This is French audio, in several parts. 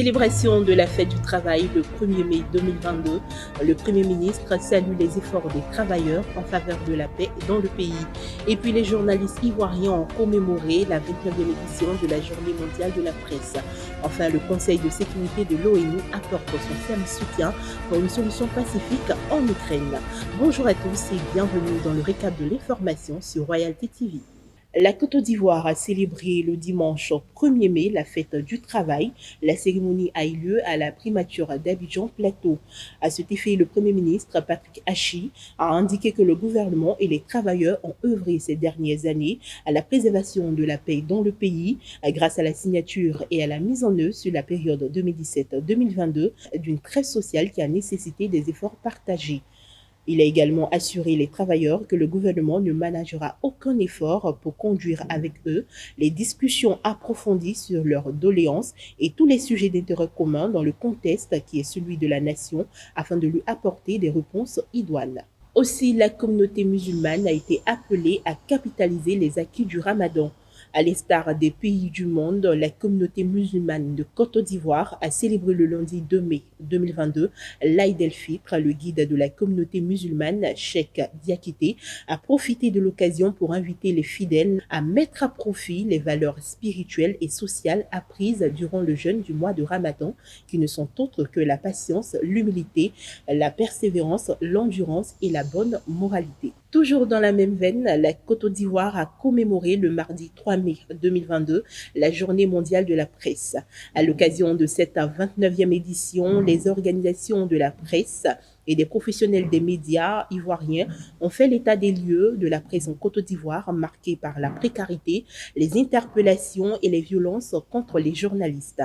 Célébration de la fête du travail le 1er mai 2022, le Premier ministre salue les efforts des travailleurs en faveur de la paix dans le pays. Et puis les journalistes ivoiriens ont commémoré la 29e édition de la Journée mondiale de la presse. Enfin, le Conseil de sécurité de l'ONU apporte son ferme soutien pour une solution pacifique en Ukraine. Bonjour à tous et bienvenue dans le récap de l'information sur Royalty TV. La Côte d'Ivoire a célébré le dimanche 1er mai la fête du travail. La cérémonie a eu lieu à la primature d'Abidjan Plateau. À cet effet, le Premier ministre Patrick Achi a indiqué que le gouvernement et les travailleurs ont œuvré ces dernières années à la préservation de la paix dans le pays grâce à la signature et à la mise en œuvre sur la période 2017-2022 d'une trêve sociale qui a nécessité des efforts partagés. Il a également assuré les travailleurs que le gouvernement ne ménagera aucun effort pour conduire avec eux les discussions approfondies sur leurs doléances et tous les sujets d'intérêt commun dans le contexte qui est celui de la nation afin de lui apporter des réponses idoines. Aussi, la communauté musulmane a été appelée à capitaliser les acquis du Ramadan. À l'instar des pays du monde, la communauté musulmane de Côte d'Ivoire a célébré le lundi 2 mai 2022 l'Aïd el-Fitr. Le guide de la communauté musulmane, Cheikh Diakité, a profité de l'occasion pour inviter les fidèles à mettre à profit les valeurs spirituelles et sociales apprises durant le jeûne du mois de Ramadan, qui ne sont autres que la patience, l'humilité, la persévérance, l'endurance et la bonne moralité. Toujours dans la même veine, la Côte d'Ivoire a commémoré le mardi 3 mai 2022 la Journée mondiale de la presse. À l'occasion de cette 29e édition, les organisations de la presse et des professionnels des médias ivoiriens ont fait l'état des lieux de la presse en Côte d'Ivoire, marquée par la précarité, les interpellations et les violences contre les journalistes.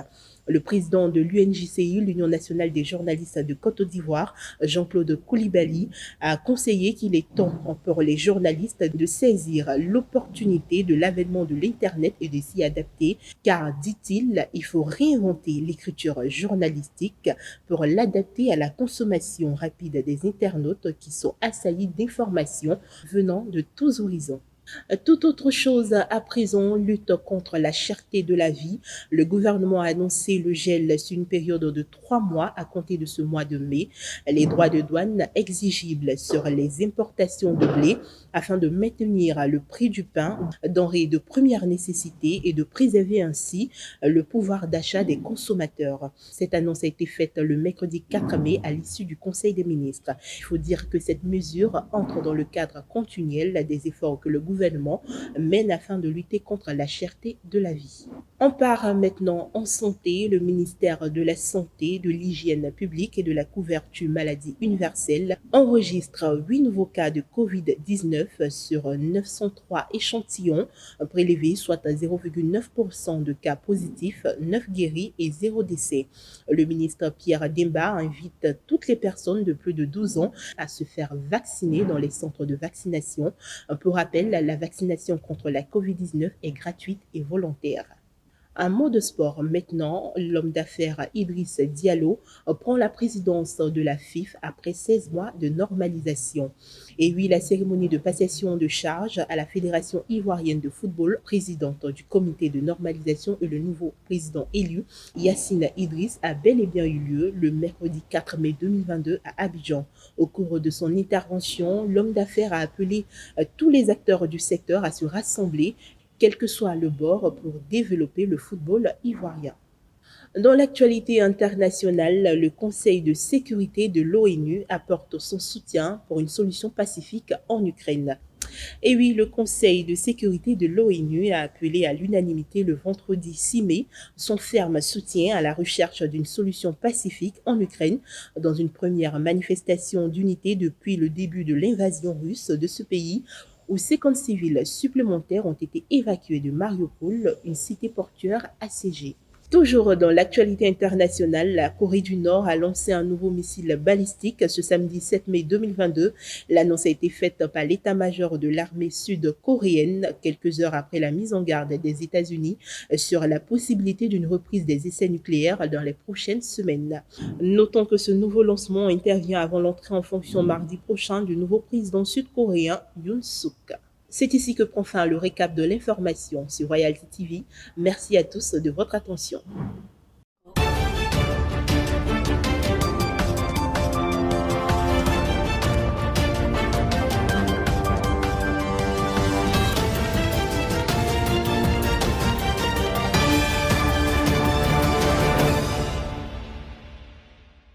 Le président de l'UNJCI, l'Union nationale des journalistes de Côte d'Ivoire, Jean-Claude Koulibaly, a conseillé qu'il est temps pour les journalistes de saisir l'opportunité de l'avènement de l'Internet et de s'y adapter, car, dit-il, il faut réinventer l'écriture journalistique pour l'adapter à la consommation rapide des internautes qui sont assaillis d'informations venant de tous horizons. Toute autre chose à présent, lutte contre la cherté de la vie. Le gouvernement a annoncé le gel sur une période de 3 mois à compter de ce mois de mai. Les droits de douane exigibles sur les importations de blé afin de maintenir le prix du pain, denrées de première nécessité et de préserver ainsi le pouvoir d'achat des consommateurs. Cette annonce a été faite le mercredi 4 mai à l'issue du Conseil des ministres. Il faut dire que cette mesure entre dans le cadre continuel des efforts que le gouvernement mène afin de lutter contre la cherté de la vie. On part maintenant en santé. Le ministère de la Santé, de l'Hygiène publique et de la couverture maladie universelle enregistre 8 nouveaux cas de Covid-19 sur 903 échantillons prélevés, soit 0,9% de cas positifs, 9 guéris et 0 décès. Le ministre Pierre Demba invite toutes les personnes de plus de 12 ans à se faire vacciner dans les centres de vaccination. Pour rappel, la vaccination contre la Covid-19 est gratuite et volontaire. Un mot de sport maintenant, l'homme d'affaires Idriss Diallo prend la présidence de la FIFA après 16 mois de normalisation. Et oui, la cérémonie de passation de charge à la Fédération ivoirienne de football, présidente du comité de normalisation et le nouveau président élu, Yacine Idriss, a bel et bien eu lieu le mercredi 4 mai 2022 à Abidjan. Au cours de son intervention, l'homme d'affaires a appelé tous les acteurs du secteur à se rassembler quel que soit le bord, pour développer le football ivoirien. Dans l'actualité internationale, le Conseil de sécurité de l'ONU apporte son soutien pour une solution pacifique en Ukraine. Et oui, le Conseil de sécurité de l'ONU a appelé à l'unanimité le vendredi 6 mai son ferme soutien à la recherche d'une solution pacifique en Ukraine dans une première manifestation d'unité depuis le début de l'invasion russe de ce pays, où 50 civils supplémentaires ont été évacués de Mariupol, une cité portuaire assiégée. Toujours dans l'actualité internationale, la Corée du Nord a lancé un nouveau missile balistique ce samedi 7 mai 2022. L'annonce a été faite par l'état-major de l'armée sud-coréenne quelques heures après la mise en garde des États-Unis sur la possibilité d'une reprise des essais nucléaires dans les prochaines semaines. Notons que ce nouveau lancement intervient avant l'entrée en fonction mardi prochain du nouveau président sud-coréen Yoon Suk. C'est ici que prend fin le récap de l'information sur Royalty TV. Merci à tous de votre attention.